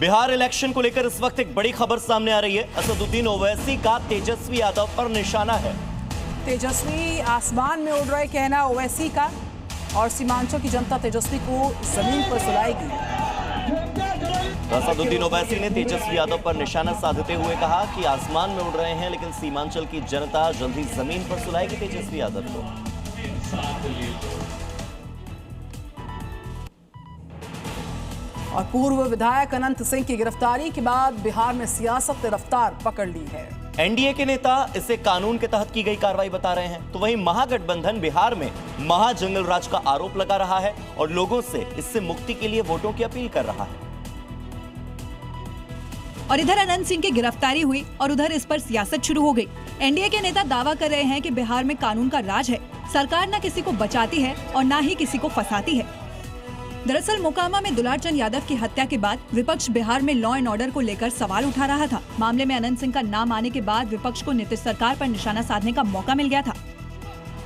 Bihar election को लेकर इस वक्त एक बड़ी खबर सामने आ रही है। असदुद्दीन ओवैसी का तेजस्वी यादव पर निशाना है। तेजस्वी आसमान में उड़ रहे कहना ओवैसी का, और सीमांचल की जनता तेजस्वी को जमीन पर सुलाएगी। असदुद्दीन ओवैसी ने तेजस्वी यादव पर निशाना साधते हुए कहा कि आसमान में उड़ रहे हैं लेकिन सीमांचल की जनता जल्दी जमीन पर सुलाएगी तेजस्वी यादव को। और पूर्व विधायक अनंत सिंह की गिरफ्तारी के बाद बिहार में सियासत ने रफ्तार पकड़ ली है। एनडीए के नेता इसे कानून के तहत की गई कार्रवाई बता रहे हैं, तो वहीं महागठबंधन बिहार में महाजंगल राज का आरोप लगा रहा है और लोगों से इससे मुक्ति के लिए वोटों की अपील कर रहा है। और इधर अनंत सिंह की गिरफ्तारी हुई और उधर इस पर सियासत शुरू हो गई। एनडीए के नेता दावा कर रहे हैं कि बिहार में कानून का राज है, सरकार न किसी को बचाती है और न ही किसी को फंसाती है। दरअसल मोकामा में दुलारचंद यादव की हत्या के बाद विपक्ष बिहार में लॉ एंड ऑर्डर को लेकर सवाल उठा रहा था। मामले में अनंत सिंह का नाम आने के बाद विपक्ष को नीतीश सरकार पर निशाना साधने का मौका मिल गया था।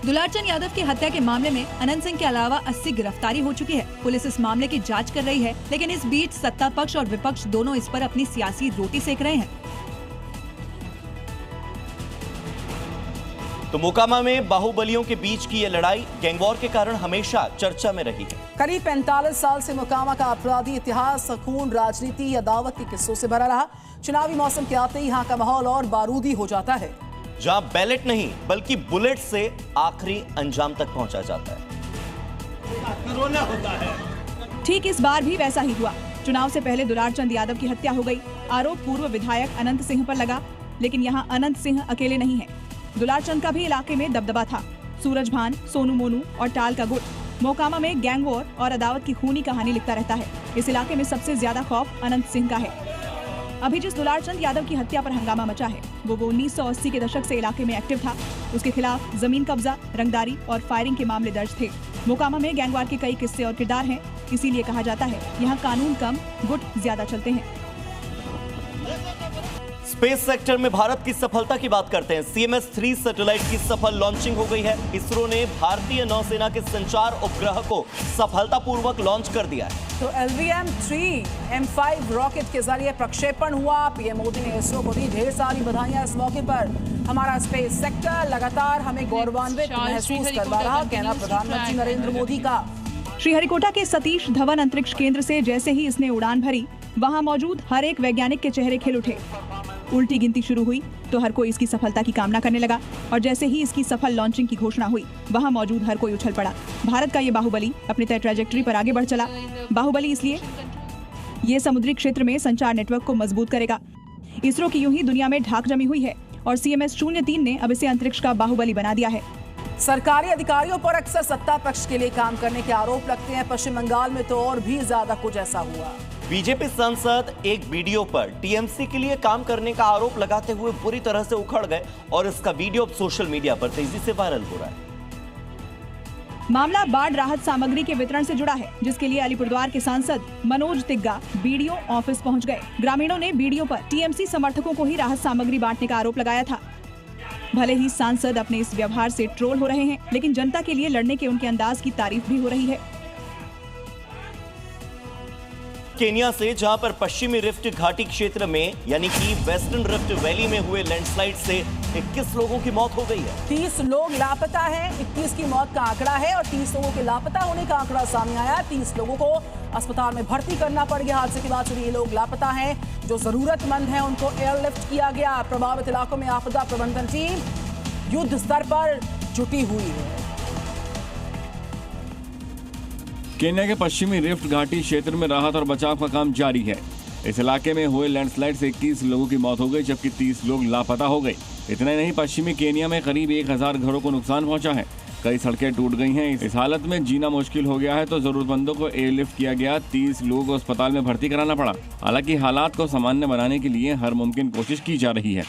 दुलारचंद यादव की हत्या के मामले में अनंत सिंह के अलावा 80 गिरफ्तारी हो चुकी है। पुलिस इस मामले की जांच कर रही है, लेकिन इस बीच सत्ता पक्ष और विपक्ष दोनों इस पर अपनी सियासी रोटी सेक रहे हैं। तो मोकामा में बाहुबलियों के बीच की ये लड़ाई गैंगवॉर के कारण हमेशा चर्चा में रही है। करीब 45 साल से मोकामा का अपराधी इतिहास खून, राजनीति, अदावत के किस्सों से भरा रहा। चुनावी मौसम के आते ही यहाँ का माहौल और बारूदी हो जाता है, जहां बैलेट नहीं बल्कि बुलेट से आखिरी अंजाम तक पहुंचा जाता है। ठीक इस बार भी वैसा ही हुआ। चुनाव से पहले दुलारचंद यादव की हत्या हो गई। आरोप पूर्व विधायक अनंत सिंह पर लगा, लेकिन यहाँ अनंत सिंह अकेले नहीं है। दुलारचंद का भी इलाके में दबदबा था। सूरजभान, सोनू मोनू और टाल का गुट मोकामा में गैंग वॉर और अदावत की खूनी कहानी लिखता रहता है। इस इलाके में सबसे ज्यादा खौफ अनंत सिंह का है। अभी जिस दुलारचंद यादव की हत्या पर हंगामा मचा है वो 1980 के दशक से इलाके में एक्टिव था। उसके खिलाफ जमीन कब्जा, रंगदारी और फायरिंग के मामले दर्ज थे। मोकामा में गैंगवार के कई किस्से और किरदार हैं, इसीलिए कहा जाता है यहाँ कानून कम, गुट ज्यादा चलते हैं। स्पेस सेक्टर में भारत की सफलता की बात करते हैं। CMS-3 सैटेलाइट की सफल लॉन्चिंग हो गई है। इसरो ने भारतीय नौसेना के संचार उपग्रह को सफलतापूर्वक लॉन्च कर दिया है। तो LVM-3 M5 रॉकेट के जरिए प्रक्षेपण हुआ। पीएम मोदी ने इसरो को दी ढेर सारी बधाइयां इस मौके पर। हमारा स्पेस सेक्टर लगातार हमें गौरवान्वित महसूस करवा रहा, कहना प्रधानमंत्री नरेंद्र मोदी का। श्रीहरिकोटा के सतीश धवन अंतरिक्ष केंद्र से जैसे ही इसने उड़ान भरी, वहाँ मौजूद हर एक वैज्ञानिक के चेहरे खिल उठे। उल्टी गिनती शुरू हुई तो हर कोई इसकी सफलता की कामना करने लगा, और जैसे ही इसकी सफल लॉन्चिंग की घोषणा हुई वहां मौजूद हर कोई उछल पड़ा। भारत का ये बाहुबली अपने तय ट्रैजेक्टरी पर आगे बढ़ चला। बाहुबली इसलिए ये समुद्री क्षेत्र में संचार नेटवर्क को मजबूत करेगा। इसरो की यूं ही दुनिया में ढाक जमी हुई है और CMS-03 ने अब इसे अंतरिक्ष का बाहुबली बना दिया है। सरकारी अधिकारियों पर अक्सर सत्ता पक्ष के लिए काम करने के आरोप लगते हैं। पश्चिम बंगाल में तो और भी ज्यादा कुछ ऐसा हुआ। बीजेपी सांसद एक वीडियो पर टीएमसी के लिए काम करने का आरोप लगाते हुए बुरी तरह से उखड़ गए और इसका वीडियो अब सोशल मीडिया पर तेजी से वायरल हो रहा है। मामला बाढ़ राहत सामग्री के वितरण से जुड़ा है, जिसके लिए अलीपुरद्वार के सांसद मनोज तिग्गा बीडीओ ऑफिस पहुंच गए। ग्रामीणों ने बीडीओ पर टीएमसी समर्थकों को ही राहत सामग्री बांटने का आरोप लगाया था। भले ही सांसद अपने इस व्यवहार से ट्रोल हो रहे हैं, लेकिन जनता के लिए लड़ने के उनके अंदाज की तारीफ भी हो रही है। केन्या से, जहां पर पश्चिमी रिफ्ट घाटी क्षेत्र में यानी कि वेस्टर्न रिफ्ट वैली में हुए लैंडस्लाइड से 21 लोगों की मौत हो गई है। 30 लोग लापता हैं। 21 की मौत का आंकड़ा है और 30 लोगों के लापता होने का आंकड़ा सामने आया। 30 लोगों को अस्पताल में भर्ती करना पड़ गया। हादसे के बाद सभी लोग लापता हैं। जो जरूरतमंद हैं उनको एयरलिफ्ट किया गया। प्रभावित इलाकों में आपदा प्रबंधन टीम युद्ध स्तर पर जुटी हुई है। केन्या के पश्चिमी रिफ्ट घाटी क्षेत्र में राहत और बचाव का काम जारी है। इस इलाके में हुए लैंडस्लाइड से 21 लोगों की मौत हो गई, जबकि 30 लोग लापता हो गए। इतना नहीं, पश्चिमी केन्या में करीब 1000 घरों को नुकसान पहुंचा है। कई सड़कें टूट गई हैं। इस हालत में जीना मुश्किल हो गया है, तो जरूरतमंदों को एयरलिफ्ट किया गया। 30 लोगों को अस्पताल में भर्ती कराना पड़ा। हालांकि हालात को सामान्य बनाने के लिए हर मुमकिन कोशिश की जा रही है।